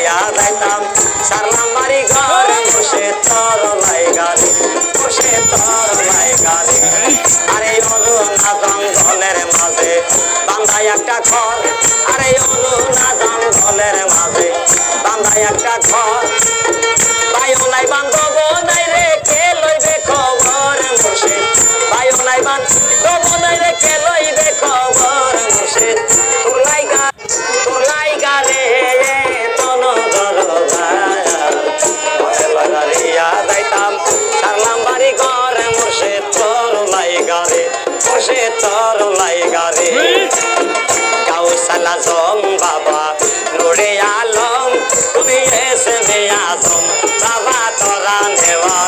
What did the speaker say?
লইয়া যাইতাম সারলাম বাড়ি ঘর বসে তোর লাইগারে বসে তোর লাইগারে আরে অরুণা জঙ্গলের মাঝে বান্ধাই একটা ঘর আরে অরুণা জঙ্গলের মাঝে বান্ধাই একটা ঘর ভাইও নাই বান্ধব নাই রে কে লইবে খবর মুর্শিদ ভাইও নাই বান্ধব নাই রে কে লইবে খবর মুর্শিদ তোর লাইগা রে তন দরবারিয়া যাইতাম সারলাম বাড়ি ঘর মুর্শিদ তোর লাইগা রে মুর্শিদ তোর লাইগা রে কাউসালা জম বাবা নুরে আলম তুমি এসে মে আজম বাবা তোরা নেওয়া